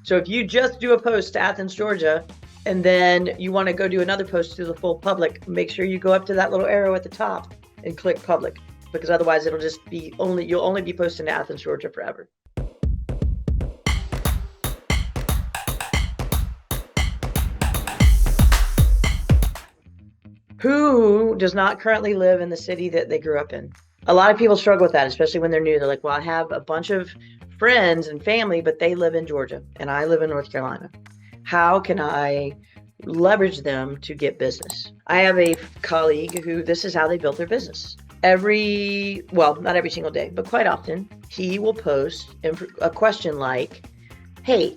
So if you just do a post to Athens, Georgia, and then you want to go do another post to the full public, make sure you go up to that little arrow at the top and click public, because otherwise it'll just be you'll only be posting to Athens, Georgia forever. Who does not currently live in the city that they grew up in? A lot of people struggle with that, especially when they're new. They're like, well, I have a bunch of friends and family, but they live in Georgia and I live in North Carolina. How can I leverage them to get business? I have a colleague who this is how they built their business. Not every single day, but quite often, he will post a question like, hey,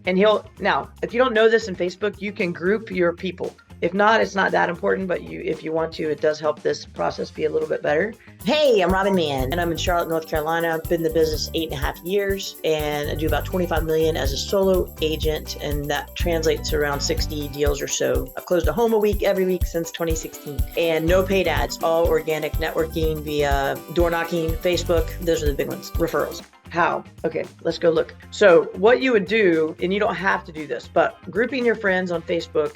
and now, if you don't know this in Facebook, you can group your people. If not, it's not that important, but if you want to, it does help this process be a little bit better. Hey, I'm Robin Mann, and I'm in Charlotte, North Carolina. I've been in the business 8.5 years, and I do about 25 million as a solo agent, and that translates to around 60 deals or so. I've closed a home a week every week since 2016, and no paid ads, all organic networking via door knocking, Facebook. Those are the big ones. Referrals. How? Okay, let's go look. So what you would do, and you don't have to do this, but grouping your friends on Facebook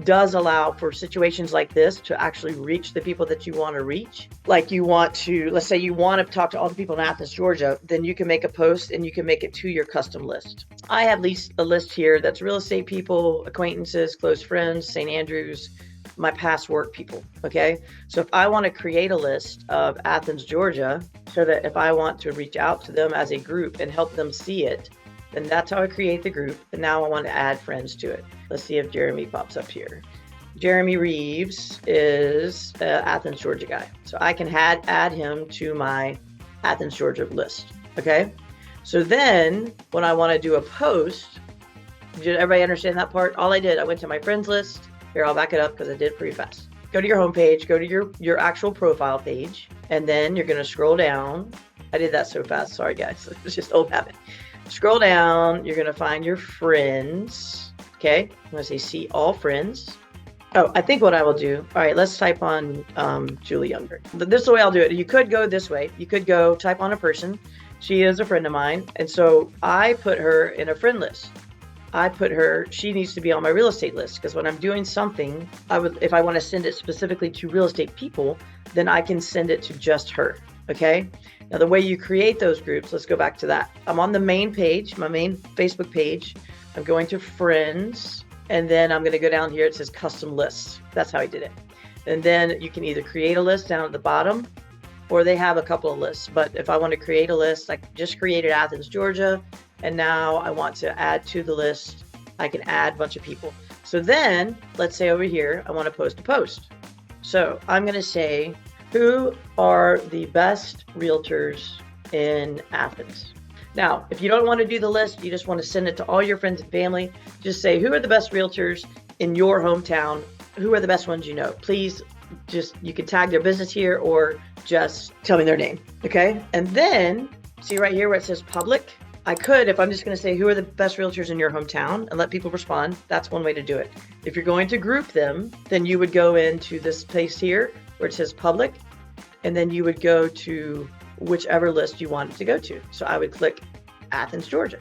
does allow for situations like this to actually reach the people that you want to reach. Like let's say you want to talk to all the people in Athens, Georgia, then you can make a post and you can make it to your custom list. I have a list here that's real estate people, acquaintances, close friends, St. Andrews, my past work people. Okay. So if I want to create a list of Athens, Georgia, so that if I want to reach out to them as a group and help them see it, then that's how I create the group. And now I want to add friends to it. Let's see if Jeremy pops up here. Jeremy Reeves is an Athens, Georgia guy. So I can add him to my Athens, Georgia list. Okay. So then when I want to do a post, did everybody understand that part? All I went to my friends list. Here, I'll back it up because I did it pretty fast. Go to your homepage, go to your actual profile page, and then you're going to scroll down. I did that so fast. Sorry, guys. It's just old habit. Scroll down, you're going to find your friends. Okay, I'm going to say see all friends. Oh, I think what I will do, all right, let's type on Julie Younger. This is the way I'll do it. You could go this way. You could go type on a person. She is a friend of mine. And so I put her in a friend list. She needs to be on my real estate list, because when I'm doing something, if I want to send it specifically to real estate people, then I can send it to just her. Okay. Now, the way you create those groups, let's go back to that. I'm on the main page, my main Facebook page. I'm going to friends, and then I'm going to go down here. It says custom lists. That's how I did it. And then you can either create a list down at the bottom, or they have a couple of lists. But if I want to create a list, I just created Athens, Georgia, and now I want to add to the list, I can add a bunch of people. So then let's say over here, I want to post a post. So I'm going to say, who are the best realtors in Athens? Now, if you don't want to do the list, you just want to send it to all your friends and family, just say, who are the best realtors in your hometown? Who are the best ones you know? Please you can tag their business here or just tell me their name. Okay. And then see right here where it says public. I could, if I'm just going to say, who are the best realtors in your hometown, and let people respond. That's one way to do it. If you're going to group them, then you would go into this place here where it says public, and then you would go to whichever list you wanted to go to. So I would click Athens, Georgia.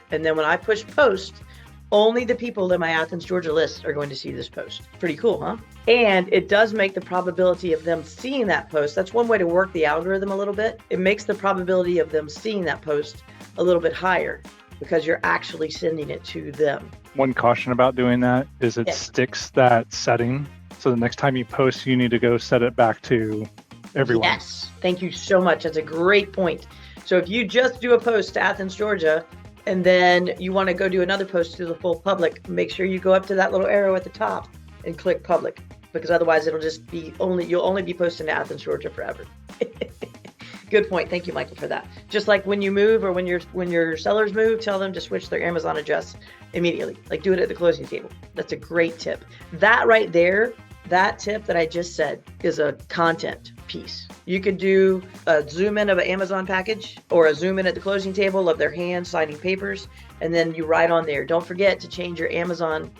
And then when I push post, only the people in my Athens, Georgia list are going to see this post. Pretty cool, huh? And it does make the probability of them seeing that post. That's one way to work the algorithm a little bit. It makes the probability of them seeing that post a little bit higher because you're actually sending it to them. One caution about doing that is it sticks that setting. So the next time you post, you need to go set it back to everyone. Yes. Thank you so much. That's a great point. So if you just do a post to Athens, Georgia, and then you want to go do another post to the full public, make sure you go up to that little arrow at the top and click public, because otherwise it'll just be you'll only be posting to Athens, Georgia forever. Good point. Thank you, Michael, for that. Just like when you move or when your sellers move, tell them to switch their Amazon address immediately. Like do it at the closing table. That's a great tip. That right there, that tip that I just said is a content piece. You could do a zoom in of an Amazon package or a zoom in at the closing table of their hand signing papers, and then you write on there, don't forget to change your Amazon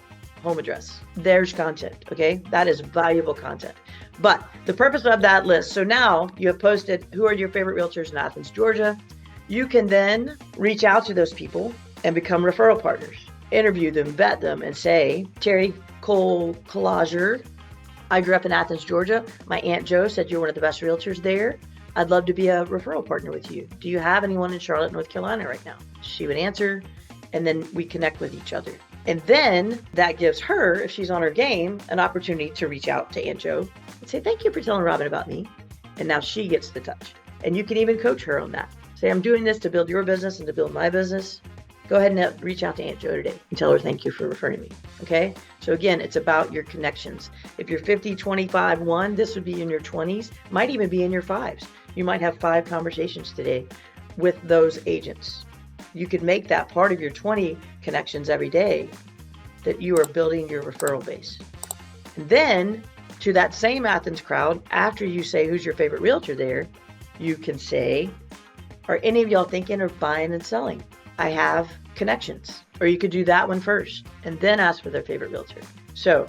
home address. There's content, okay? That is valuable content. But the purpose of that list, so now you have posted who are your favorite realtors in Athens, Georgia. You can then reach out to those people and become referral partners. Interview them, vet them, and say, Terry Cole Collager, I grew up in Athens, Georgia. My Aunt Jo said you're one of the best realtors there. I'd love to be a referral partner with you. Do you have anyone in Charlotte, North Carolina right now? She would answer, and then we connect with each other. And then that gives her, if she's on her game, an opportunity to reach out to Aunt Jo and say, thank you for telling Robin about me. And now she gets the touch. And you can even coach her on that. Say, I'm doing this to build your business and to build my business. Go ahead and reach out to Aunt Jo today and tell her thank you for referring me. Okay? So again, it's about your connections. If you're 50, 25, 1, this would be in your 20s, might even be in your 5s. You might have 5 conversations today with those agents. You could make that part of your 20 connections every day, that you are building your referral base. And then to that same Athens crowd, after you say who's your favorite realtor there, you can say, are any of y'all thinking of buying and selling? I have connections. Or you could do that one first and then ask for their favorite realtor. So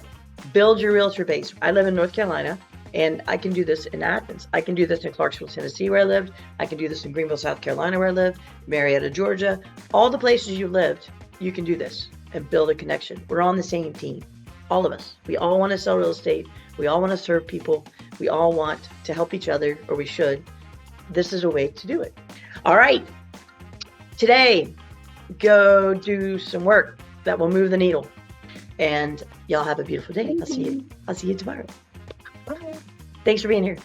build your realtor base. I live in North Carolina, and I can do this in Athens. I can do this in Clarksville, Tennessee, where I lived. I can do this in Greenville, South Carolina, where I lived, Marietta, Georgia. All the places you lived, you can do this and build a connection. We're on the same team, all of us. We all want to sell real estate. We all want to serve people. We all want to help each other, or we should. This is a way to do it. All right. Today, go do some work that will move the needle. And y'all have a beautiful day. I'll see you tomorrow. Bye. Thanks for being here.